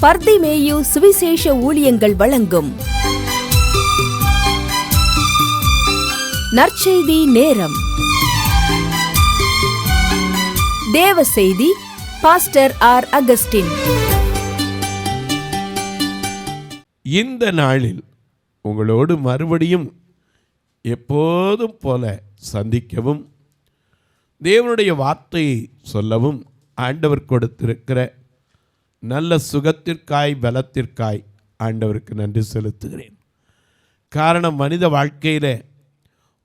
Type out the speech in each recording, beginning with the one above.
பர்திமேயு சுவிசேஷ ஊழியங்கள் வழங்கும் நற்செய்தி நேரம். தேவ செய்தி பாஸ்டர் ஆர். அகஸ்டின். இந்த நாளில் உங்களோடு மறுபடியும் எப்போதும் போல சந்திக்கவும் தேவனுடைய வார்த்தையை சொல்லவும் ஆண்டவர் கொடுத்திருக்கிற நல்ல சுகத்திற்காய் பலத்திற்காய் ஆண்டவருக்கு நன்றி செலுத்துகிறேன். காரணம், மனித வாழ்க்கையில்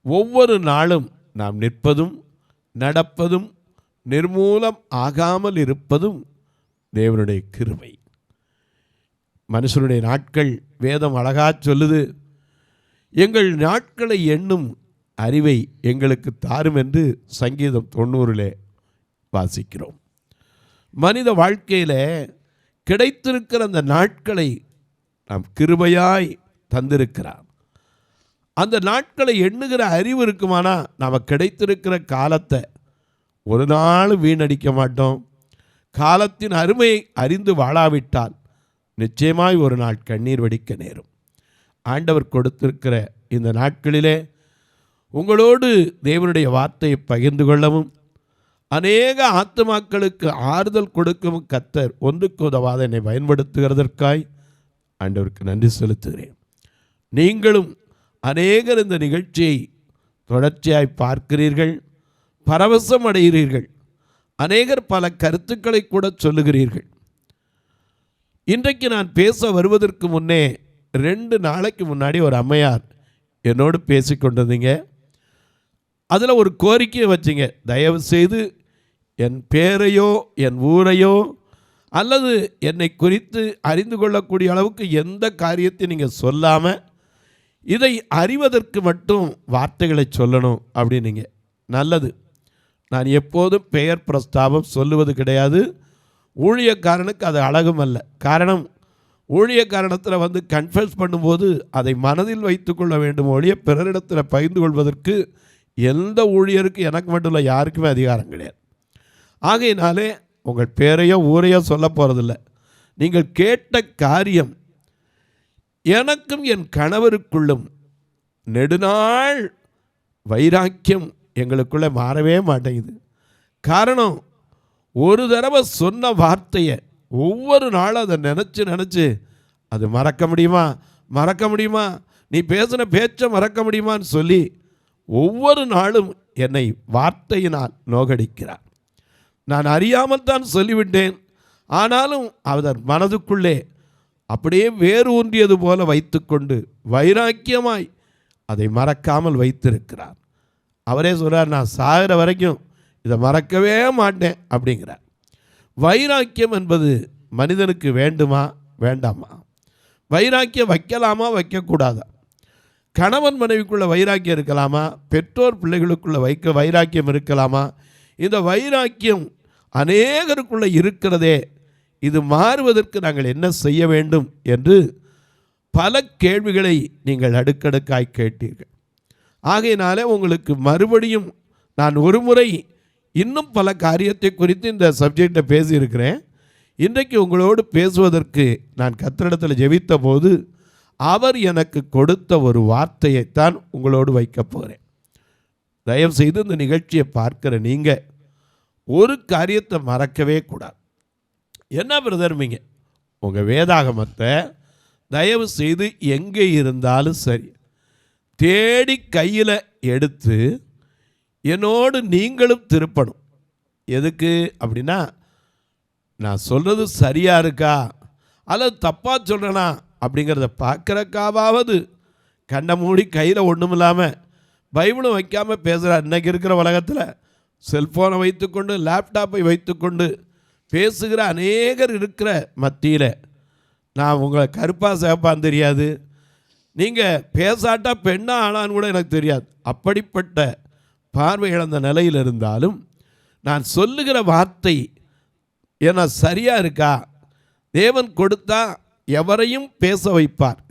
ஒவ்வொரு நாளும் நாம் நிற்பதும் நடப்பதும் நிர்மூலம் ஆகாமல் இருப்பதும் தேவனுடைய கிருபை. மனுஷனுடைய நாட்கள் வேதம் அழகாக சொல்லுது, எங்கள் நாட்களை எண்ணும் அறிவை எங்களுக்கு தாரும் என்று சங்கீதம் 90 வாசிக்கிறோம். மனித வாழ்க்கையில் கிடைத்திருக்கிற அந்த நாட்களை நாம் கிருபையாய் தந்திருக்கிறார். அந்த நாட்களை எண்ணுகிற அறிவு இருக்குமானா நாம் கிடைத்திருக்கிற காலத்தை ஒரு நாள் வீணடிக்க மாட்டோம். காலத்தின் அருமையை அறிந்து வாழாவிட்டால் நிச்சயமாய் ஒரு நாள் கண்ணீர் வடிக்க நேரும். ஆண்டவர் கொடுத்திருக்கிற இந்த நாட்களிலே உங்களோடு தேவனுடைய வார்த்தையை பகிர்ந்து கொள்ளவும் அநேக ஆத்துமாக்களுக்கு ஆறுதல் கொடுக்கவும் கர்த்தர் ஒன்றுக்கு உதவாத என்னை பயன்படுத்துகிறதற்காய் ஆண்டவருக்கு நன்றி செலுத்துகிறேன். நீங்களும் அநேகர் இந்த நிகழ்ச்சியை தொடர்ச்சியாய் பார்க்கிறீர்கள், பரவசம் அடைகிறீர்கள், அநேகர் பல கருத்துக்களை கூட சொல்லுகிறீர்கள். இன்றைக்கு நான் பேச வருவதற்கு முன்னே 2 நாளைக்கு முன்னாடி ஒரு அம்மையார் என்னோடு பேசி கொண்டிருந்தீங்க. அதில் ஒரு கோரிக்கையை வச்சிங்க, தயவு செய்து என் பேரையோ என் ஊரையோ அல்லது என்னை குறித்து அறிந்து கொள்ளக்கூடிய அளவுக்கு எந்த காரியத்தை நீங்கள் சொல்லாமல் இதை அறிவதற்கு மட்டும் வார்த்தைகளை சொல்லணும் அப்படின்னீங்க. நல்லது. நான் எப்போதும் பெயர் பிரஸ்தாபம் சொல்லுவது கிடையாது. ஊழியக்காரனுக்கு அது அழகும் அல்ல. காரணம், ஊழியக்காரனத்தில் வந்து கன்ஃபஸ் பண்ணும்போது அதை மனதில் வைத்து கொள்ள வேண்டும் ஒழிய பிறரிடத்தில் பகிர்ந்து கொள்வதற்கு எந்த ஊழியருக்கு எனக்கு மட்டும் இல்லை, யாருக்குமே அதிகாரம் கிடையாது. ஆகையினாலே உங்கள் பேரையோ ஊரையோ சொல்ல போகிறதில்ல. நீங்கள் கேட்ட காரியம் எனக்கும் என் கணவருக்குள்ளும் நெடுநாள் வைராக்கியம் எங்களுக்குள்ளே மாறவே மாட்டேங்குது. காரணம், ஒரு தடவை சொன்ன வார்த்தையை ஒவ்வொரு நாளும் அதை நினச்சி அது மறக்க முடியுமா, நீ பேசின பேச்சை மறக்க முடியுமான்னு சொல்லி ஒவ்வொரு நாளும் என்னை வார்த்தையினால் நோகடிக்கிறார். நான் அறியாமல் தான் சொல்லிவிட்டேன், ஆனாலும் அவர் மனதுக்குள்ளே அப்படியே வேறு ஊன்றியது போல வைத்துக்கொண்டு வைராக்கியமாய் அதை மறக்காமல் வைத்திருக்கிறார். அவரே சொல்கிறார், நான் சாகிற வரைக்கும் இதை மறக்கவே மாட்டேன் அப்படிங்கிறார். வைராக்கியம் என்பது மனிதனுக்கு வேண்டுமா வேண்டாமா? வைராக்கியம் வைக்கலாமா வைக்கக்கூடாதா? கணவன் மனைவிக்குள்ள வைராக்கியம் இருக்கலாமா? பெற்றோர் பிள்ளைகளுக்குள்ள வைராக்கியம் இருக்கலாமா? இந்த வைராக்கியம் அநேகருக்குள்ளே இருக்கிறதே, இது மாறுவதற்கு நாங்கள் என்ன செய்ய வேண்டும் என்று பல கேள்விகளை நீங்கள் அடுக்கடுக்காய் கேட்டீர்கள். ஆகையினாலே உங்களுக்கு மறுபடியும் நான் ஒரு முறை இன்னும் பல காரியத்தை குறித்து இந்த சப்ஜெக்டை பேசியிருக்கிறேன். இன்றைக்கு உங்களோடு பேசுவதற்கு நான் கர்த்தரிடத்தில் ஜெபித்த போது அவர் எனக்கு கொடுத்த ஒரு வார்த்தையைத்தான் உங்களோடு வைக்கப் போகிறேன். தயவு செய்து இந்த நிகழ்ச்சியை பார்க்கிற நீங்கள் ஒரு காரியத்தை மறக்கவே கூடாது. என்ன பிரதர்மிங்க, உங்கள் வேதாகமத்தை தயவு செய்து எங்கே இருந்தாலும் சரி தேடி கையில் எடுத்து என்னோடு நீங்களும் திருப்பணும். எதுக்கு அப்படின்னா, நான் சொல்கிறது சரியாக இருக்கா அல்லது தப்பாக சொல்கிறேனா அப்படிங்கிறத பார்க்குறக்காவது கண்ணை மூடி கையில் ஒன்றும் இல்லாமல் பைபிளும் வைக்காமல் பேசுகிறார். இன்றைக்கி இருக்கிற உலகத்தில் செல்ஃபோனை வைத்துக்கொண்டு லேப்டாப்பை வைத்துக்கொண்டு பேசுகிற அநேகர் இருக்கிற மத்தியில் நான் உங்களை கருப்பாக சேப்பான்னு தெரியாது, நீங்கள் பேசாட்டா பெண்ணா ஆனான்னு கூட எனக்கு தெரியாது. அப்படிப்பட்ட பார்வை இழந்த நிலையில் இருந்தாலும் நான் சொல்லுகிற வார்த்தை ஏன்னா சரியாக இருக்கா? தேவன் கொடுத்தா எவரையும் பேச வைப்பார்.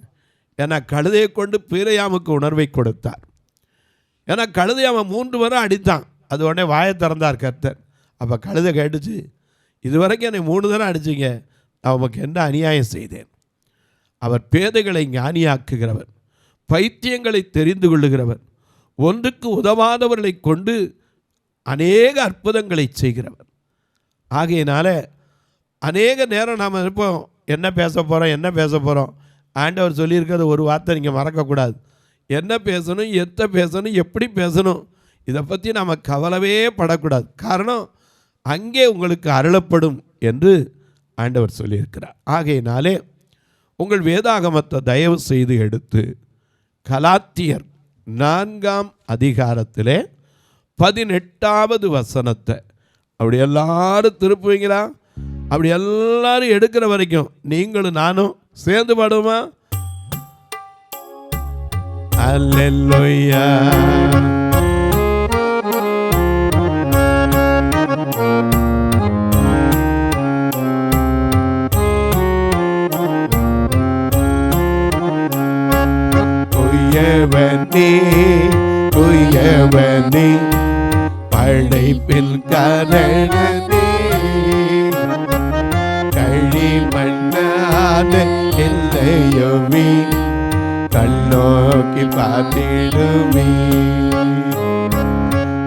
ஏன்னா கழுதையை கொண்டு பீரையாமுக்கு உணர்வை கொடுத்தார். ஏன்னா கழுதை அவன் 3 முறை அடித்தான், அது உடனே வாயை திறந்தார் கர்த்தர். அப்போ கழுதை கேட்டுச்சு, இது வரைக்கும் என்னை 3 தடவை அடிச்சிங்க, நான் உமக்கு என்ன அநியாயம் செய்தேன்? அவர் பேதைகளை ஞானியாக்குகிறவர், பைத்தியங்களை தெரிந்து கொள்ளுகிறவர், ஒன்றுக்கு உதவாதவர்களை கொண்டு அநேக அற்புதங்களை செய்கிறவர். ஆகையினால அநேக நேரம் நாம் இருப்போம், என்ன பேச போகிறோம். ஆண்டவர் சொல்லியிருக்கிறது ஒரு வார்த்தை நீங்கள் மறக்கக்கூடாது. என்ன பேசணும், எத்த பேசணும், எப்படி பேசணும், இதை பற்றி நாம் கவலவே படக்கூடாது. காரணம், அங்கே உங்களுக்கு அருளப்படும் என்று ஆண்டவர் சொல்லியிருக்கிறார். ஆகையினாலே உங்கள் வேதாகமத்தை தயவு செய்து எடுத்து கலாத்தியர் 4ஆம் அதிகாரத்திலே 18வது வசனத்தை அப்படி எல்லாரும் திருப்புவீங்களா? அப்படி எல்லாரும் எடுக்கிற வரைக்கும் நீங்களும் நானும் சேர்ந்து பாடுமா? அல்லேலூயா. குயவனே படைப்பில் கரணனே, களிமண்ணான எல்லையுமே கண்ணோக்கி பார்த்திடுமே.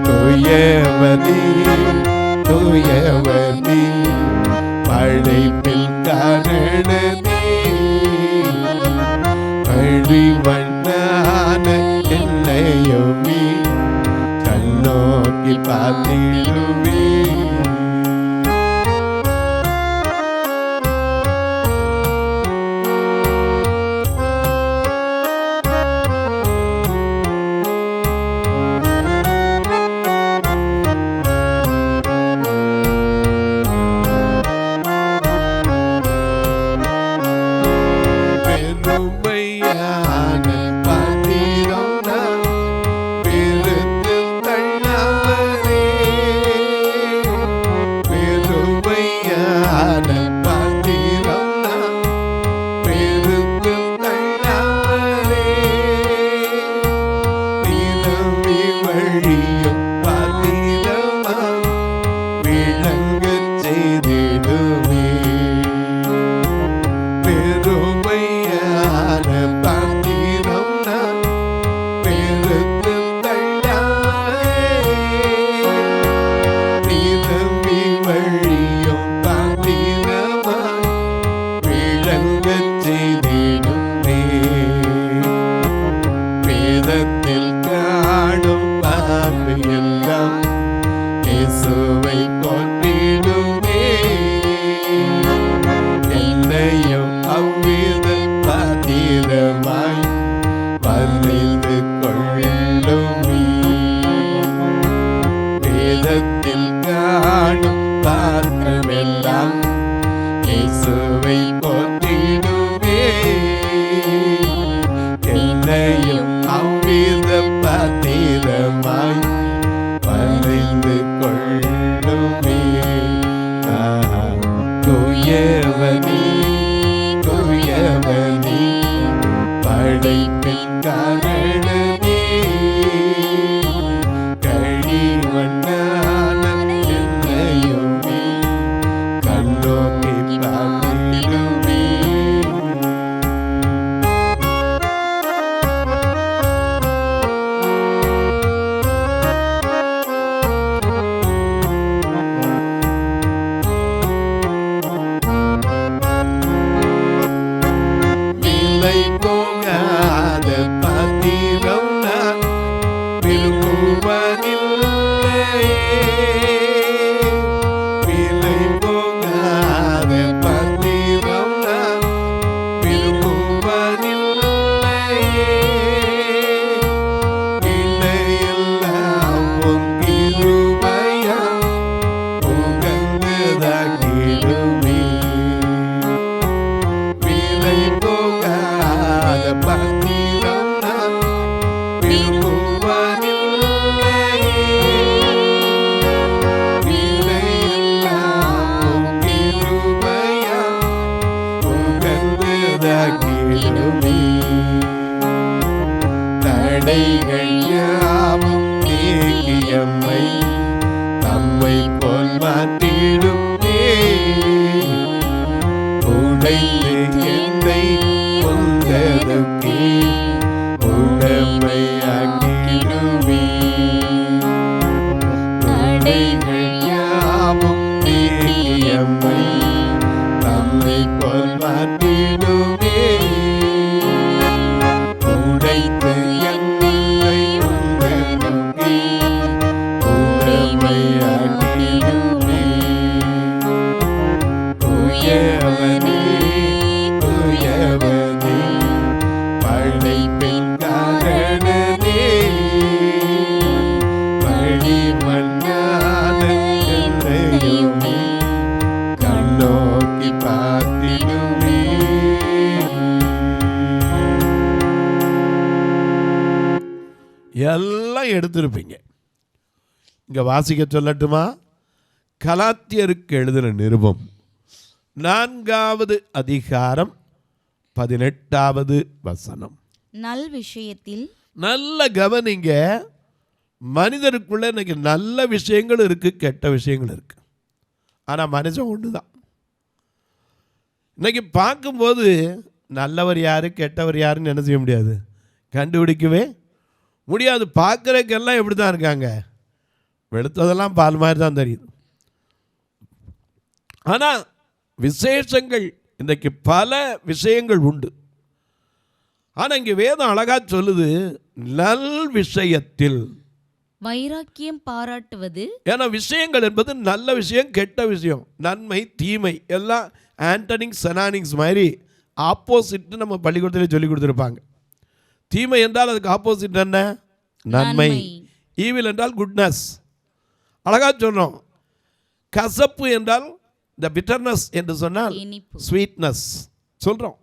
குயவனே படைப்பில் கரணனே, களிமண்ணான எல்லையுமே கண்ணோக்கி பார்த்திடுமே. அழைத்து என்னை உந்தனுக்கே உடமையாக்கிடுவே. தடைகள் யாவும் நீக்கியம்மை நம்மை போல் மாற்றிடுவே. உடைத்து என்னை உந்தனுக்கே உடமையாக்கிடுவே. உயவனே உயவனே படைப்பின் காரணனே பழி மண்ணான என்னையுமே கண்ணோக்கி பார்த்திடுவே. எல்லாம் எடுத்திருப்பீங்க. இங்க வாசிக்க சொல்லட்டுமா? கலாத்தியருக்கு எழுதின நிருபம் 4வது அதிகாரம் 18வது வசனம். நல் விஷயத்தில் நல்ல கவனிங்க. மனிதருக்குள்ள இன்னைக்கு நல்ல விஷயங்கள் இருக்கு, கெட்ட விஷயங்கள் இருக்கு. ஆனா மனுஷன் ஒண்ணுதான். இன்னைக்கு பார்க்கும்போது நல்லவர் யாரு கெட்டவர் யாருன்னு என்ன செய்ய முடியாது, கண்டுபிடிக்கவே முடியாது. பார்க்குறதுக்கெல்லாம் எப்படி தான் இருக்காங்க, வெளுத்ததெல்லாம் பால் மாதிரி தான் தெரியுது. ஆனால் விசேஷங்கள் இன்றைக்கு பல விஷயங்கள் உண்டு. ஆனால் இங்கே வேதம் அழகா சொல்லுது, நல் விஷயத்தில் வைராக்கியம் பாராட்டுவது. ஏன்னா விஷயங்கள் என்பது நல்ல விஷயம் கெட்ட விஷயம், நன்மை தீமை எல்லாம் ஆண்டனிங்ஸ் செனானிங்ஸ் மாதிரி ஆப்போசிட்னு நம்ம பள்ளிக்கூடத்தில் சொல்லி கொடுத்துருப்பாங்க. தீமை என்றால் அதுக்கு ஆப்போசிட் என்ன? நன்மை. ஈவில் என்றால் குட்னஸ். அழகா சொல்றோம். கசப்பு என்றால் த பிட்டர்னஸ் என்று சொன்னால் ஸ்வீட்னஸ் சொல்கிறோம்.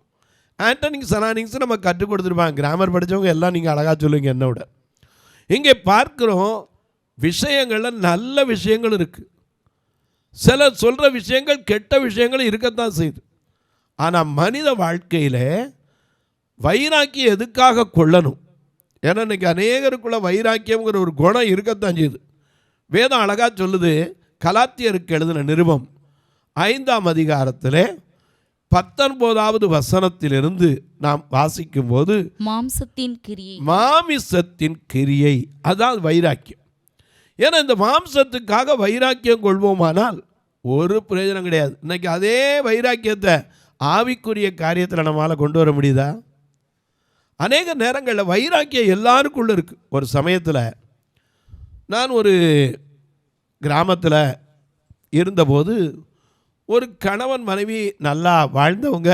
ஆண்டனிங் சனானிங்ஸ் நம்ம கற்றுக் கொடுத்துருப்பாங்க. கிராமர் படித்தவங்க எல்லாம் நீங்கள் அழகாக சொல்லுவீங்க என்னோட. இங்கே பார்க்குறோம் விஷயங்களில் நல்ல விஷயங்கள் இருக்குது, சிலர் சொல்கிற விஷயங்கள் கெட்ட விஷயங்கள் இருக்கத்தான் செய்யுது. ஆனால் மனித வாழ்க்கையில் வைராக்கியம் எதுக்காக கொள்ளணும்? ஏன்னா இன்றைக்கி அநேகருக்குள்ள வைராக்கியங்கிற ஒரு குணம் இருக்கத்தான் செய்யுது. வேதம் அழகாக சொல்லுது. கலாத்தியருக்கு எழுதின நிருபம் 5ஆம் அதிகாரத்தில் 19வது வசனத்திலிருந்து நாம் வாசிக்கும் போது மாமிசத்தின் கிரியை அதான் வைராக்கியம். ஏன்னா இந்த மாம்சத்துக்காக வைராக்கியம் கொள்வோமானால் ஒரு பிரயோஜனம் கிடையாது. இன்னைக்கு அதே வைராக்கியத்தை ஆவிக்குரிய காரியத்தில் நம்மளால் கொண்டு வர முடியுதா? அநேக நேரங்களில் வைராக்கியம் எல்லாருக்குள்ள இருக்கு. ஒரு சமயத்தில் நான் ஒரு கிராமத்தில் இருந்தபோது ஒரு கணவன் மனைவி நல்லா வாழ்ந்தவங்க,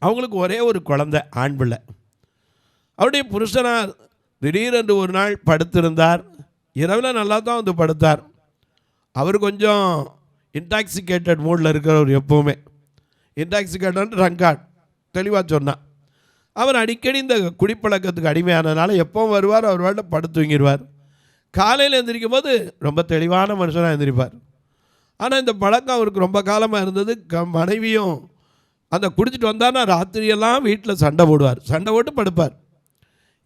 அவங்களுக்கு ஒரே ஒரு குழந்தை, ஆண் பிள்ளை. அவருடைய புருஷனார் திடீரென்று ஒரு நாள் படுத்திருந்தார். இரவில் நல்லா தான் வந்து படுத்தார். அவர் கொஞ்சம் இன்டாக்சிகேட்டட் மூடில் இருக்கிறவர். எப்போவுமே இன்டாக்சிகேட்டட் ரங்காட் தெளிவாக சொன்னான். அவர் அடிக்கடி இந்த குடிப்பழக்கத்துக்கு அடிமையானதுனால எப்போவும் வருவார், அவர் வாட்டில் படுத்து தூங்கிடுவார். காலையில் எழுந்திரிக்கும் போது ரொம்ப தெளிவான மனுஷனாக எழுந்திரிப்பார். ஆனால் இந்த பழக்கம் அவருக்கு ரொம்ப காலமாக இருந்தது. மனைவியும் அந்த குடிச்சிட்டு வந்தார்னா ராத்திரியெல்லாம் வீட்டில் சண்டை போடுவார், சண்டை போட்டு படுப்பார்.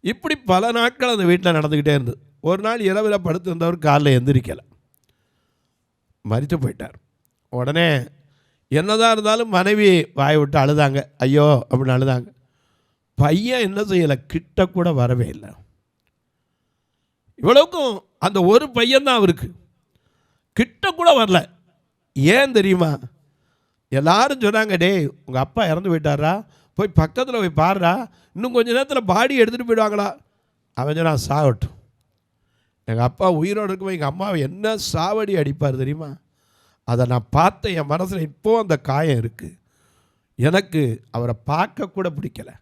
இப்படி பல நாட்கள் அந்த வீட்டில் நடந்துக்கிட்டே இருந்தது. ஒரு நாள் இரவில் படுத்திருந்தவர் காலையில் எந்திரிக்கலை, மரித்து போயிட்டார். உடனே என்னதான் இருந்தாலும் மனைவி வாயை விட்டு அழுதாங்க, ஐயோ அப்படின்னு அழுதாங்க. பையன் என்ன செய்யலை, கிட்ட கூட வரவே இல்லை. இவ்வளவுக்கும் அந்த ஒரு பையன்தான் அவருக்கு, கிட்ட கூட வரல. ஏன் தெரியுமா? எல்லாரும் சொன்னாங்க, டேய் உங்கள் அப்பா இறந்து போயிட்டாரா, போய் பக்கத்தில் போய் பாருடா, இன்னும் கொஞ்சம் நேரத்தில் பாடி எடுத்துகிட்டு போயிடுவாங்களா. அவன் சொன்னான், சாகட்டும், எங்கள் அப்பா உயிரோடு இருக்கும்போது எங்கள் அம்மாவை என்ன சாவடி அடிப்பார் தெரியுமா? அதை நான் பார்த்தேன், என் மனசில் இப்போ அந்த காயம் இருக்குது. எனக்கு அவரை பார்க்க கூட பிடிக்கலை.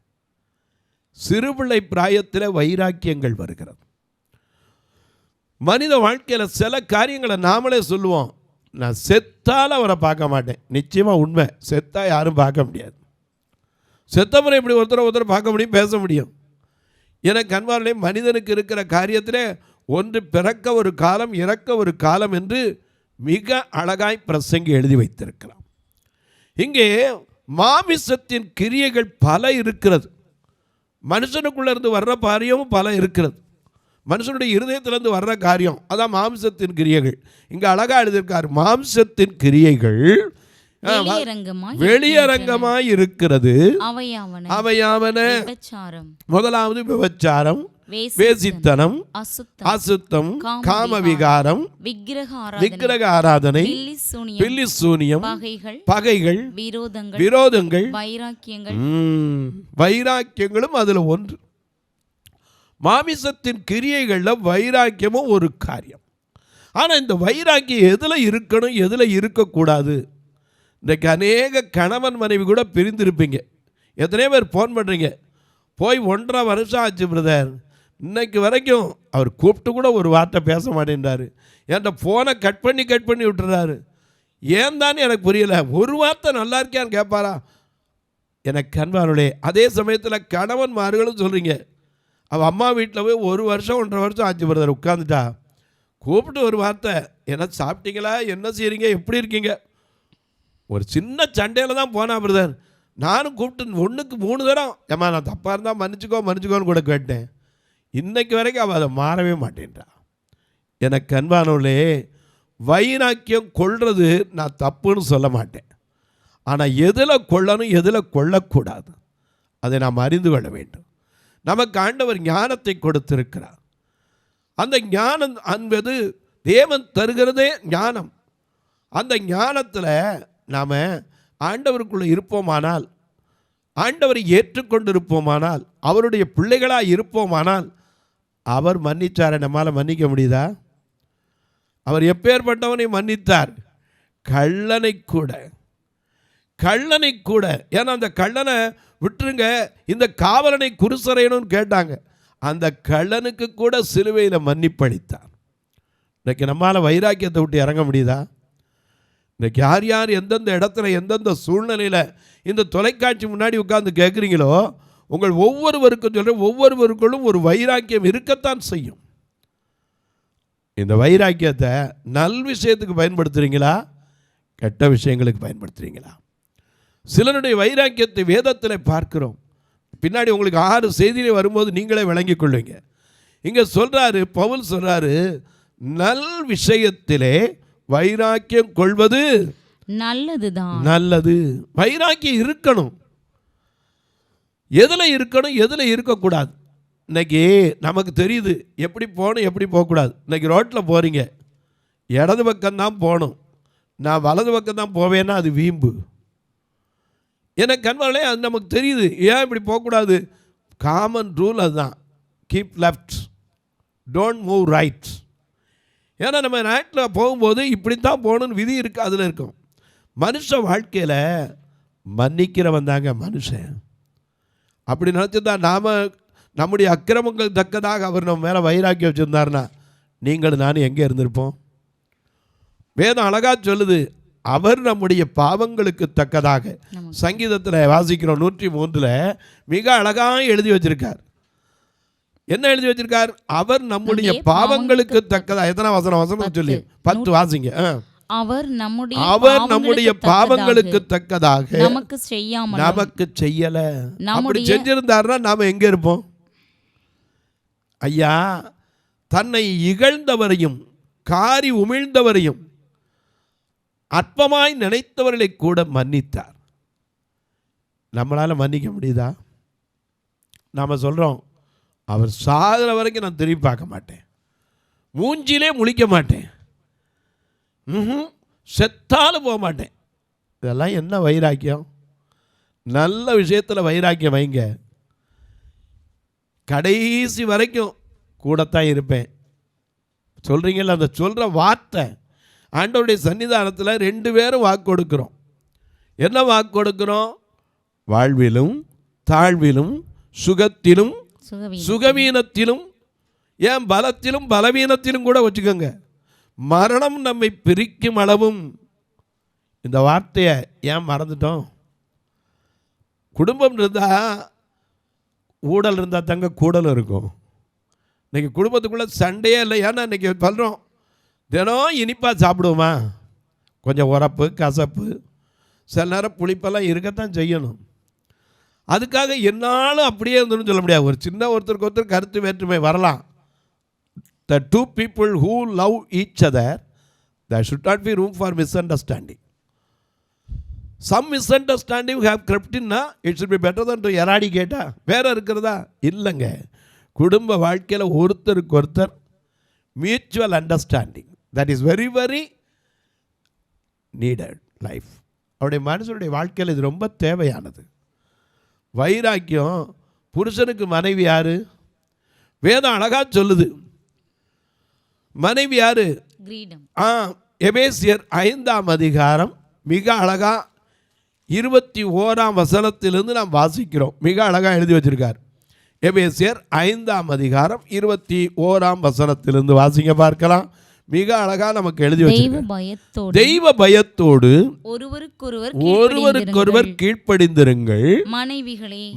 சிறுபிள்ளை பிராயத்தில் வைராக்கியங்கள் வருகிறது. மனித வாழ்க்கையில் சில காரியங்களை நாமளே சொல்லுவோம், நான் செத்தால் அவரை பார்க்க மாட்டேன். நிச்சயமாக உண்மை, செத்தா யாரும் பார்க்க முடியாது. செத்தவரை இப்படி ஒருத்தர் பார்க்க முடியும், பேச முடியும். எனக்கு அன்பாலே மனிதனுக்கு இருக்கிற காரியத்திலே ஒன்று பிறக்க ஒரு காலம், இறக்க ஒரு காலம் என்று மிக அழகாய் பிரசங்கி எழுதி வைத்திருக்கிறான். இங்கே மாமிசத்தின் கிரியைகள் பல இருக்கிறது. மனுஷனுக்குள்ளேருந்து வர்ற காரியமும் பல இருக்கிறது. மனுஷனுடைய இருதயத்திலேருந்து வர்ற காரியம் அதான் மாம்சத்தின் கிரியைகள். இங்கே அழகாக எழுதியிருக்கார், மாம்சத்தின் கிரியைகள் வெளியரங்கமாய் இருக்கிறது. அவையாவன முதலாவது விபச்சாரம், வேசித்தனம், அசுத்தம், காமவிகாரம், விக்கிரக ஆராதனை, பில்லி சூனியம், பகைகள், விரோதங்கள், வைராக்கியங்களும் அதுல ஒன்று. மாமிசத்தின் கிரியைகள்ல வைராக்கியமும் ஒரு காரியம். ஆனா இந்த வைராக்கியம் எதுல இருக்கணும், எதுல இருக்கக்கூடாது? இன்றைக்கு அநேக கணவன் மனைவி கூட பிரிந்திருப்பீங்க. எத்தனையோ பேர் ஃபோன் பண்ணுறீங்க, போய் 1.5 வருஷம் ஆச்சு பிரதர், இன்னைக்கு வரைக்கும் அவர் கூப்பிட்டு கூட ஒரு வார்த்தை பேச மாட்டேன்றாரு, என்கிட்ட ஃபோனை கட் பண்ணி விட்டுறாரு. ஏன் தானே எனக்கு புரியல. ஒரு வார்த்தை நல்லா இருக்கியான்னு கேட்பாரா? எனக்கு அன்பானுடைய அதே சமயத்தில் கணவன்மார்களும் சொல்கிறீங்க, அவள் அம்மா வீட்டில் போய் 1 வருஷம் 1.5 வருஷம் ஆச்சு பிரதர், உட்காந்துட்டா கூப்பிட்டு ஒரு வார்த்தை, என்ன சாப்பிட்டீங்களா, என்ன செய்கிறீங்க, எப்படி இருக்கீங்க? ஒரு சின்ன சண்டையில் தான் போனா பிரதர், நானும் கூப்பிட்டு 1க்கு 3 தரம் ஏமா நான் தப்பாக இருந்தால் மன்னிச்சுக்கோன்னு கூட கேட்டேன். இன்னைக்கு வரைக்கும் அவள் அதை மாறவே மாட்டேன்றா. எனக்கு அன்பானவளே, வைராக்கியம் கொள்வது நான் தப்புன்னு சொல்ல மாட்டேன். ஆனால் எதில் கொள்ளணும், எதில் கொள்ளக்கூடாது, அதை நாம் அறிந்து கொள்ள வேண்டும். நமக்கு ஆண்டவர் ஞானத்தை கொடுத்திருக்கிறார். அந்த ஞானம் என்பது தேவன் தருகிறதே ஞானம். அந்த ஞானத்தில் நாம் ஆண்டவருக்குள்ளே இருப்போமானால், ஆண்டவரை ஏற்றுக்கொண்டிருப்போமானால், அவருடைய பிள்ளைகளாக இருப்போமானால், அவர் மன்னிச்சாரை நம்மால் மன்னிக்க முடியுதா? அவர் எப்பேற்பட்டவனை மன்னித்தார்? கள்ளனை கூட. ஏன்னா அந்த கள்ளனை விட்டுருங்க, இந்த காவலனை குருசறையணும்னு கேட்டாங்க. அந்த கள்ளனுக்கு கூட சிலுவையில் மன்னிப்பளித்தார். இன்றைக்கி நம்மால் வைராக்கியத்தை விட்டு இறங்க முடியுதா? இன்றைக்கி யார் எந்தெந்த இடத்துல எந்தெந்த சூழ்நிலையில் இந்த தொலைக்காட்சி முன்னாடி உட்கார்ந்து கேட்குறீங்களோ, உங்கள் ஒவ்வொருவருக்கும் சொல்கிறேன், ஒவ்வொருவருக்குள்ளும் ஒரு வைராக்கியம் இருக்கத்தான் செய்யும். இந்த வைராக்கியத்தை நல் விஷயத்துக்கு பயன்படுத்துகிறீங்களா, கெட்ட விஷயங்களுக்கு பயன்படுத்துகிறீங்களா? சிலருடைய வைராக்கியத்தை வேதத்தில் பார்க்கிறோம். பின்னாடி உங்களுக்கு 6 செய்தியிலே வரும்போது நீங்களே விளங்கிக் கொள்வீங்க. இங்கே சொல்கிறாரு, பவுல் சொல்கிறாரு, நல் விஷயத்திலே வைராக்கியம் கொள்வது நல்லது. வைராக்கியம் இருக்கணும். எதில் இருக்கணும், எதில் இருக்கக்கூடாது? இன்னைக்கு நமக்கு தெரியுது எப்படி போகணும், எப்படி போகக்கூடாது. இன்னைக்கு ரோட்டில் போகிறீங்க, இடது பக்கம்தான் போகணும், நான் வலது பக்கம் தான் போவேன்னா அது வீம்பு. எனக்கு கண்வாலே அது நமக்கு தெரியுது. ஏன் இப்படி போகக்கூடாது? காமன் ரூல் அதுதான், keep left, don't move right. ஏன்னா நம்ம நாட்டில் போகும்போது இப்படித்தான் போகணுன்னு விதி இருக்குது, அதில் இருக்கும். மனுஷ வாழ்க்கையில் மன்னிக்கிறவன் தாங்க மனுஷன். அப்படி நினச்சிதான் நாம் நம்முடைய அக்கிரமங்கள் தக்கதாக அவர் நம்ம மேலே வைராக்கியம் வச்சுருந்தாருன்னா நீங்களும் நானும் எங்கே இருந்திருப்போம்? வேதம் அழகாக சொல்லுது, அவர் நம்முடைய பாவங்களுக்கு தக்கதாக. சங்கீதத்தில் வாசிக்கிறோம் 103 மிக அழகாக எழுதி வச்சிருக்கார். என்ன எழுதி வச்சிருக்கார்? அவர் நம்முடைய பாவங்களுக்கு தக்கதாக. எத்தனை வசனம் சொல்லி 10 வாசிங்க. அவர் நம்முடைய பாவங்களுக்கு தக்கதாக நமக்கு செய்யல. அப்படி செஞ்சிருந்தாருன்னா நாம எங்க இருப்போம்? ஐயா, தன்னை இகழ்ந்தவரையும் காரி உமிழ்ந்தவரையும் அற்பமாய் நினைத்தவர்களை கூட மன்னித்தார். நம்மளால மன்னிக்க முடியுதா? நாம சொல்றோம், அவர் சாகிற வரைக்கும் நான் திரும்பி பார்க்க மாட்டேன், மூஞ்சிலே முழிக்க மாட்டேன், செத்தாலும் போக மாட்டேன். இதெல்லாம் என்ன வைராக்கியம்? நல்ல விஷயத்தில் வைராக்கியம் வைங்க. கடைசி வரைக்கும் கூடத்தான் இருப்பேன் சொல்கிறீங்களா? அந்த சொல்கிற வார்த்தை ஆண்டவருடைய சன்னிதானத்தில் 2 பேரும் வாக்கு கொடுக்குறோம். என்ன வாக்கு கொடுக்குறோம்? வாழ்விலும் தாழ்விலும் சுகத்திலும் சுகவீனத்திலும், ஏன் பலத்திலும் பலவீனத்திலும் கூட வச்சுக்கோங்க, மரணம் நம்மை பிரிக்கும் அளவும். இந்த வார்த்தையை ஏன் மறந்துட்டோம்? குடும்பம் இருந்தால் ஊடல் இருந்தால் தாங்க கூடலும் இருக்கும். இன்றைக்கி குடும்பத்துக்குள்ளே சண்டையே இல்லை. ஏன்னா இன்றைக்கி சொல்கிறோம், தினம் இனிப்பாக சாப்பிடுவோமா? கொஞ்சம் உரப்பு கசப்பு சில நேரம் புளிப்பெல்லாம் இருக்கத்தான் செய்யணும். அதுக்காக என்னாலும் அப்படியே இருந்துன்னு சொல்ல முடியாது. ஒரு சின்ன ஒருத்தருக்கு ஒருத்தர் கருத்து வேற்றுமை வரலாம். The 2 people who love each other, there should not be room for misunderstanding. Some misunderstanding have கிரெப்டின்னா it should be better than to எராடிகேட்டா வேற இருக்கிறதா இல்லைங்க. குடும்ப வாழ்க்கையில் ஒருத்தருக்கு ஒருத்தர் mutual understanding that is very very needed life. அவருடைய மனுஷனுடைய வாழ்க்கையில் இது ரொம்ப தேவையானது. வைராக்கியம். புருஷனுக்கு மனைவி யாரு? வேதம் அழகா சொல்லுது. மனைவி யாரு? கிரீடம். எபேசியர் 5ஆம் அதிகாரம் மிக அழகா 21ஆம் வசனத்திலிருந்து நாம் வாசிக்கிறோம். மிக அழகா எழுதி வச்சிருக்கார். எபேசியர் 5ஆம் அதிகாரம் 21ஆம் வசனத்திலிருந்து வாசிங்க பார்க்கலாம். மிக அழகா நமக்கு எழுதி வச்சிருக்கார். தெய்வ பயத்தோடு ஒருவருக்கொருவர் கீழ்ப்படிந்திருங்கள்.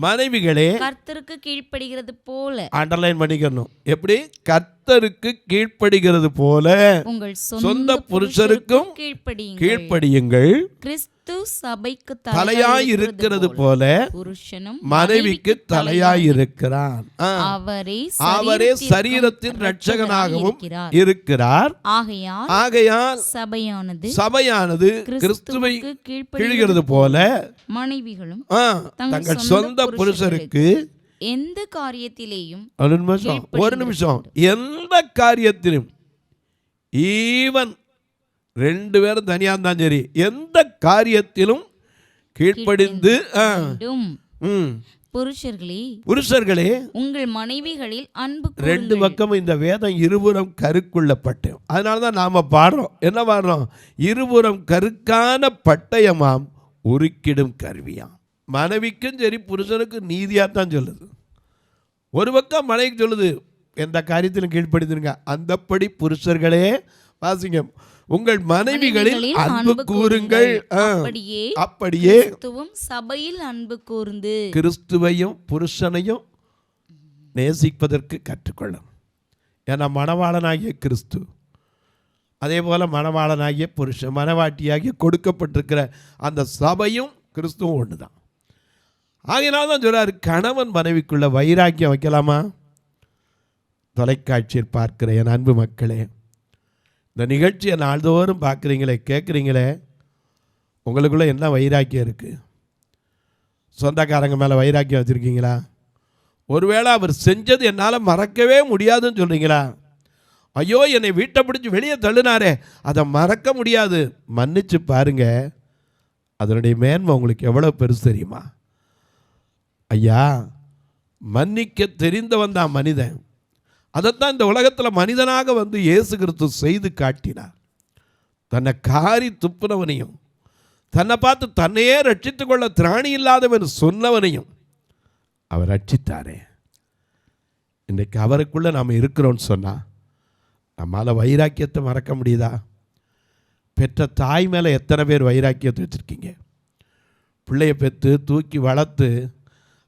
மனைவிகளே கர்த்தருக்கு கீழ்ப்படுகிறது போல. அண்டர்லைன் பண்ணிக்கணும். எப்படி? கர்த்தருக்கு கீழ்ப்படுகிறது போல உங்கள் சொந்த புருஷருக்கும் கீழ்ப்படியுங்கள். கிறிஸ்து சபைக்கு தலையாய் இருக்கிறது போல புருஷனும் மனைவிக்கு தலையாய் இருக்கிறான். அவரே சரீரத்தின் இரட்சகனாகவும் இருக்கிறார். ஆகையால் சபையானது கிறிஸ்துவை கீழ்கிறது போல மனைவிகளும் தங்கள் சொந்த புருஷருக்கு எந்த காரியத்திலேயும் ஒரு நிமிஷம் எந்த காரியத்திலும் ஈவன் 2 பேரும் தனியாக இருந்தாலும் சரி எந்த காரியத்திலும் கீழ்ப்படிந்து புருஷர்களே உங்கள் மனைவிகளில் அன்பு. 2 பக்கமும் இந்த வேதம் இருபுறம் கருக்குள்ளப்பட்டு, அதனால தான் நாம பாடுறோம். என்ன பாடுறோம்? இருபுறம் கருக்கான பட்டயமாம் உருக்கிடும் கருவியாம். மனைவிக்கும் சரி புருஷனுக்கும் நீதியாக தான் சொல்லுது. ஒரு பக்கம் மனைவிக்கு சொல்லுது எந்த காரியத்திலும் கீழ்ப்படுத்துங்க. அந்தப்படி புருஷர்களே வாசிங்க உங்கள் மனைவிகளில் அன்பு கூறுங்கள். அப்படியே சபையில் அன்பு கூர்ந்து கிறிஸ்துவையும் புருஷனையும் நேசிப்பதற்கு கற்றுக்கொள்ளும். ஏன்னா மணவாளனாகிய கிறிஸ்து, அதே போல மணவாளனாகிய புருஷன், மணவாட்டியாகிய கொடுக்கப்பட்டிருக்கிற அந்த சபையும் கிறிஸ்துவும் ஒன்று தான். ஆகையினால தான் சொல்றாரு கணவன் மனைவிக்குள்ள வைராக்கியம் வைக்கலாமா? தொலைக்காட்சியில் பார்க்கிற என் அன்பு மக்களே, இந்த நிகழ்ச்சியை நாள்தோறும் பார்க்குறீங்களே, கேட்குறீங்களே, உங்களுக்குள்ளே என்ன வைராக்கியம் இருக்குது? சொந்தக்காரங்க மேலே வைராக்கியம் வச்சுருக்கீங்களா? ஒருவேளை அவர் செஞ்சது என்னால் மறக்கவே முடியாதுன்னு சொல்கிறீங்களா? ஐயோ என்னை வீட்டை பிடிச்சி வெளியே தள்ளினாரே, அதை மறக்க முடியாது. மன்னிச்சு பாருங்க, அதனுடைய மேன்மை உங்களுக்கு எவ்வளோ பெருசு தெரியுமா? ஐயா, மன்னிக்க தெரிந்தவன் தான் மனிதன். அதைத்தான் இந்த உலகத்தில் மனிதனாக வந்து இயேசு கிறிஸ்து செய்து காட்டினார். தன்னை காரி துப்புனவனையும் தன்னை பார்த்து தன்னையே ரட்சித்து கொள்ள திராணி இல்லாதவன் சொன்னவனையும் அவர் ரட்சித்தாரே. இன்றைக்கு அவருக்குள்ளே நாம் இருக்கிறோன்னு சொன்னால் நம்மளால் வைராக்கியத்தை மறக்க முடியுதா? பெற்ற தாய் மேலே எத்தனை பேர் வைராக்கியத்தை வச்சுருக்கீங்க? பிள்ளையை பெற்று தூக்கி வளர்த்து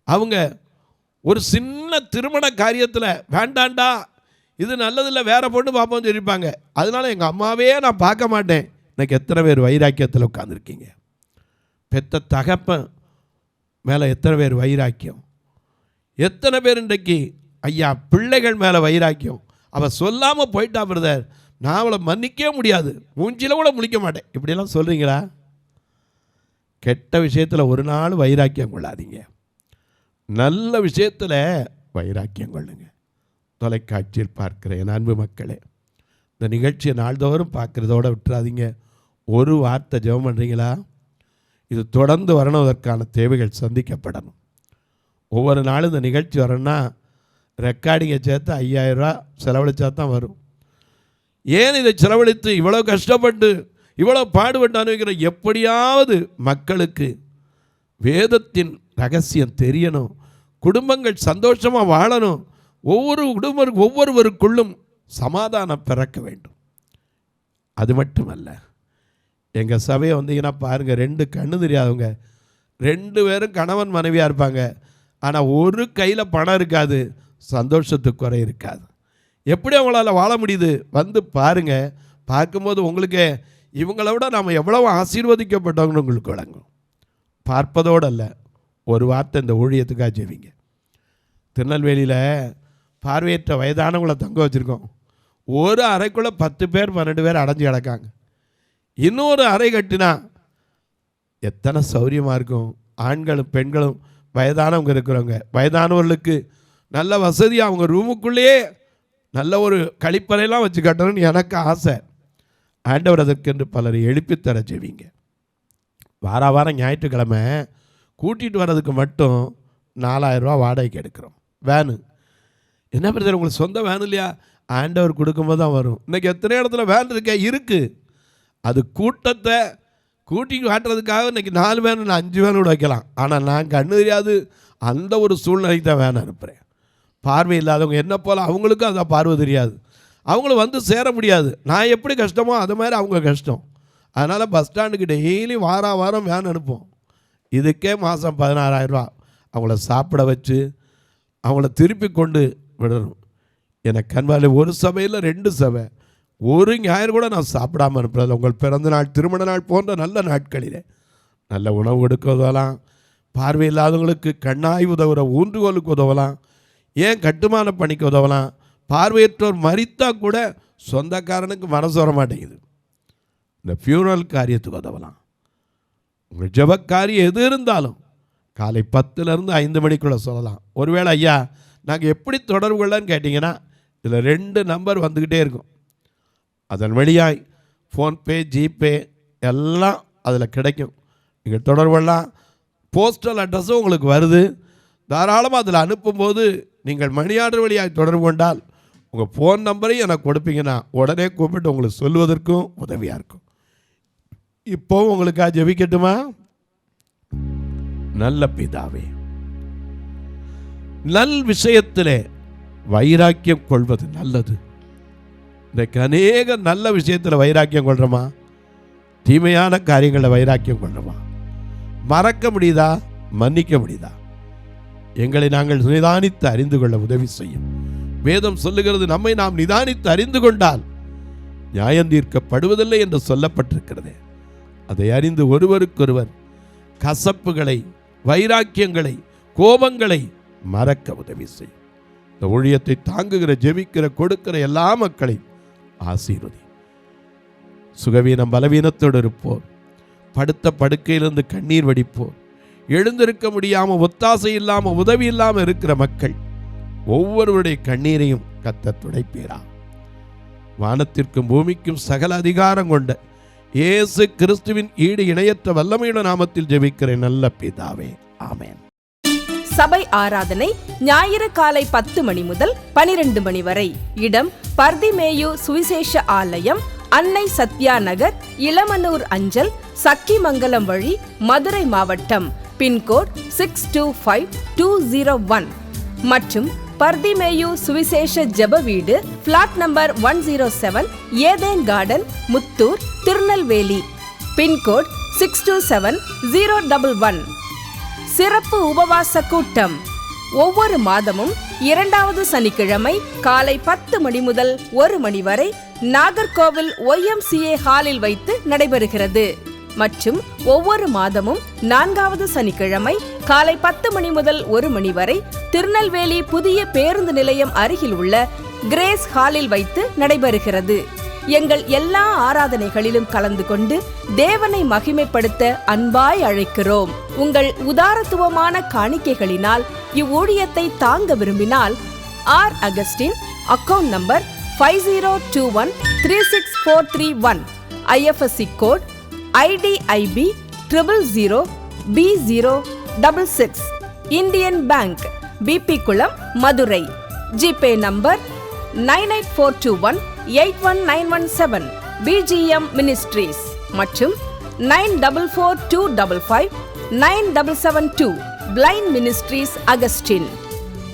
அவங்க ஒரு சின்ன திருமண காரியத்தில் வேண்டாண்டா இது நல்லதில்லை வேற பொண்ணு பார்ப்போம்னு சொல்லியிருப்பாங்க. அதனால எங்கள் அம்மாவே நான் பார்க்க மாட்டேன். இன்னைக்கு எத்தனை பேர் வைராக்கியத்தில் உட்காந்துருக்கீங்க? பெத்த தகப்பன் மேலே எத்தனை பேர் வைராக்கியம்? எத்தனை பேர் இன்றைக்கு ஐயா பிள்ளைகள் மேலே வைராக்கியம்? அவள் சொல்லாமல் போயிட்டா பிரதர், நான் அவளை மன்னிக்கவே முடியாது, மூஞ்சில கூட முழிக்க மாட்டேன், இப்படியெல்லாம் சொல்கிறீங்களா? கெட்ட விஷயத்தில் ஒரு நாள் வைராக்கியம் கொள்ளாதீங்க. நல்ல விஷயத்தில் வைராக்கியம் கொள்ளுங்க. தொலைக்காட்சியில் பார்க்கிற என் அன்பு மக்களே, இந்த நிகழ்ச்சியை நாள்தோறும் பார்க்குறதோடு விட்டுறாதீங்க. ஒரு வார்த்தை ஜெபம் பண்ணுறீங்களா? இது தொடர்ந்து வரணுவதற்கான தேவைகள் சந்திக்கப்படணும். ஒவ்வொரு நாளும் இந்த நிகழ்ச்சி வரணும்னா ரெக்கார்டிங்கை சேர்த்து 5000 ரூபா செலவழித்தா தான் வரும். ஏன் இதை செலவழித்து இவ்வளோ கஷ்டப்பட்டு இவ்வளோ பாடுபட்டு அனுபவிக்கிற? எப்படியாவது மக்களுக்கு வேதத்தின் ரகசியம் தெரியணும், குடும்பங்கள் சந்தோஷமாக வாழணும், ஒவ்வொருவருக்குள்ளும் சமாதானம் பிறக்க வேண்டும். அது மட்டுமல்ல, எங்கள் சபையை வந்தீங்கன்னா பாருங்கள், 2 கண்ணு தெரியாதவங்க 2 பேரும் கணவன் மனைவியாக இருப்பாங்க. ஆனால் ஒரு கையில் பணம் இருக்காது, சந்தோஷத்துக்கு குறை இருக்காது. எப்படி அவங்களால வாழ முடியுது? வந்து பாருங்கள். பார்க்கும்போது உங்களுக்கு இவங்கள விட நாம் எவ்வளவு ஆசீர்வதிக்கப்பட்டவங்கன்னு உங்களுக்கு விளங்கும். பார்ப்பதோடு அல்ல, ஒரு வார்த்தை இந்த ஊழியத்துக்காக ஜெபிங்க. திருநெல்வேலியில் பார்வையற்ற வயதானவங்களை தங்க வச்சுருக்கோம். ஒரு அறைக்குள்ளே 10 பேர் 12 பேர் அடைஞ்சு கிடக்காங்க. இன்னொரு அறை கட்டினா எத்தனை சௌரியமாக இருக்கும். ஆண்களும் பெண்களும் வயதானவங்க இருக்கிறவங்க, வயதானவர்களுக்கு நல்ல வசதியாக அவங்க ரூமுக்குள்ளேயே நல்ல ஒரு கழிப்பறையெல்லாம் வச்சு கட்டணும்னு எனக்கு ஆசை. ஆண்டவர் அதற்கென்று பலரை எழுப்பித்தர செய்வீங்க. வாரம் ஞாயிற்றுக்கிழமை கூட்டிகிட்டு வர்றதுக்கு மட்டும் 4000 ரூபா வாடகைக்கு எடுக்கிறோம். வேனு என்ன பிரச்சனை? உங்களுக்கு சொந்த வேன் இல்லையா? ஆண்டவர் கொடுக்கும்போது தான் வரும். இன்றைக்கி எத்தனை இடத்துல வேன் இருக்குது. அது கூட்டத்தை கூட்டி காட்டுறதுக்காக இன்றைக்கி 4 வேன் 5 வேன் கூட வைக்கலாம். ஆனால் நான் கண்ணு தெரியாது அந்த ஒரு சூழ்நிலைக்கு தான் வேன் அனுப்புகிறேன். பார்வை இல்லாதவங்க என்ன போல் அவங்களுக்கும் அதான் பார்வை தெரியாது, அவங்களும் வந்து சேர முடியாது. நான் எப்படி கஷ்டமோ அது மாதிரி அவங்க கஷ்டம். அதனால் பஸ் ஸ்டாண்டுக்கு டெய்லி வாரம் வேன் அனுப்போம். இதுக்கே மாதம் 16,000 ரூபா. அவங்கள சாப்பிட வச்சு அவங்கள திருப்பி கொண்டு விடணும். எனக்கு கண்வாலே ஒரு சபையில் 2 சபை, ஒரு ஞாயிறு கூட நான் சாப்பிடாமல் அனுப்புறதில்ல. உங்கள் பிறந்த நாள், திருமண நாள் போன்ற நல்ல நாட்களில் நல்ல உணவு கொடுக்க உதவலாம். பார்வை இல்லாதவங்களுக்கு கண்ணாய் உதவுற ஊன்றுகோலுக்கு உதவலாம். ஏன் கட்டுமான பணிக்கு உதவலாம். பார்வையற்றோர் மரித்தா கூட சொந்தக்காரனுக்கு மனசு வர மாட்டேங்குது, இந்த ஃபியூனரல் காரியத்துக்கு உதவலாம். உங்கள் ஜெபக்காரியம் எது இருந்தாலும் காலை 10லேருந்து 5 மணிக்குள்ளே சொல்லலாம். ஒருவேளை ஐயா நாங்கள் எப்படி தொடர்பு கொள்ளன்னு கேட்டிங்கன்னா இதில் 2 நம்பர் வந்துக்கிட்டே இருக்கும். அதன் வழியாய் ஃபோன்பே, ஜிபே எல்லாம் அதில் கிடைக்கும். நீங்கள் தொடர்பு கொள்ளலாம். போஸ்டல் அட்ரஸும் உங்களுக்கு வருது. தாராளமாக அதில் அனுப்பும்போது நீங்கள் மணி ஆர்டர் வழியாக தொடர்பு கொண்டால் உங்கள் ஃபோன் நம்பரையும் எனக்கு கொடுப்பீங்கன்னா உடனே கூப்பிட்டு உங்களுக்கு சொல்வதற்கும் உதவியாக இருக்கும். இப்போவும் உங்களுக்காக ஜெபிக்கட்டுமா? நல்ல பிதாவே, நல் விஷயத்திலே வைராக்கியம் கொள்வது நல்லது. இன்றைக்கு அநேக நல்ல விஷயத்தில் வைராக்கியம் கொள்கிறோமா? தீமையான காரியங்களில் வைராக்கியம் கொள்கிறோமா? மறக்க முடியுதா? மன்னிக்க முடியுதா? எங்களை நாங்கள் நிதானித்து அறிந்து கொள்ள உதவி செய்யும். வேதம் சொல்லுகிறது, நம்மை நாம் நிதானித்து அறிந்து கொண்டால் நியாயம் தீர்க்கப்படுவதில்லை என்று சொல்லப்பட்டிருக்கிறது. அதை அறிந்து ஒருவருக்கொருவர் கசப்புகளை, வைராக்கியங்களை, கோபங்களை மறக்க உதவி செய்யும். இந்த ஊழியத்தை தாங்குகிற, ஜெபிக்கிற, கொடுக்கிற எல்லா மக்களையும் ஆசீர்வதி. சுகவீனம் பலவீனத்தோடு இருப்போர், படுத்த படுக்கையிலிருந்து கண்ணீர் வடிப்போர், எழுந்திருக்க முடியாமல், ஒத்தாசை இல்லாமல், உதவி இல்லாமல் இருக்கிற மக்கள் ஒவ்வொருவருடைய கண்ணீரையும் கர்த்தர் துடைப்பீரா. வானத்திற்கும் பூமிக்கும் சகல அதிகாரம் கொண்ட இயேசு கிறிஸ்துவின் ஈடு இணையற்ற வல்லமையுள்ள நாமத்தில் ஜெபிக்கிறேன் நல்ல பிதாவே, ஆமென். சபை ஆராதனை ஞாயிறு காலை 10 மணி முதல் 12 மணி வரை. இடம் பர்திமேயு சுவிசேஷ ஆலயம், அன்னை சத்யா நகர், இளமனூர் அஞ்சல், சக்கிமங்கலம் வழி, மதுரை மாவட்டம். பின்கோட் 625201 மற்றும் பர்திமேயு சுவிசேஷ ஜெப வீடு, flat number 107, Eden garden, Muthur, Tirunelveli. Pin code 627011. சிறப்பு உபவாச கூட்டம் ஒவ்வொரு மாதமும் 2வது சனிக்கிழமை காலை 10 மணி முதல் 1 மணி வரை நாகர்கோவில் YMCA ஹாலில் வைத்து நடைபெறுகிறது. மற்றும் ஒவ்வொரு மாதமும் 4வது சனிக்கிழமை காலை 10 மணி முதல் 1 மணி வரை திருநெல்வேலி புதிய பேருந்து நிலையம் அருகில் உள்ள கிரேஸ் ஹாலில் வைத்து நடைபெறுகிறது. எங்கள் எல்லா ஆராதனைகளிலும் கலந்து கொண்டு தேவனை மகிமைப்படுத்த அன்பாய் அழைக்கிறோம். உங்கள் உதாரத்துவமான காணிக்கைகளினால் இவ்வூழியத்தை தாங்க விரும்பினால் R Augustine, account number 5021364331, IFSC code IDIB 000B066, Indian bank, BP Kulam, Madurai. GPay number 9842181917, BGM ministries மற்றும் 9442559772, பிளைண்ட் மினிஸ்ட்ரீஸ் அகஸ்டின்.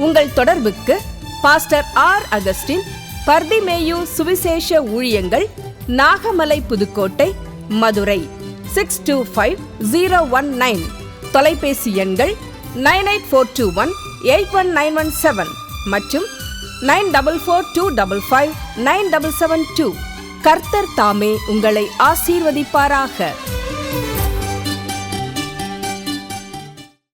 உங்கள் தொடர்புக்கு பாஸ்டர் ஆர் அகஸ்டின், பர்திமேயு சுவிசேஷ ஊழியங்கள், நாகமலை, புதுக்கோட்டை, மதுரை 625019. தொலைபேசி எண்கள் 9842181917 மற்றும் 9442559772. கர்த்தர் தாமே உங்களை ஆசீர்வதிப்பாராக.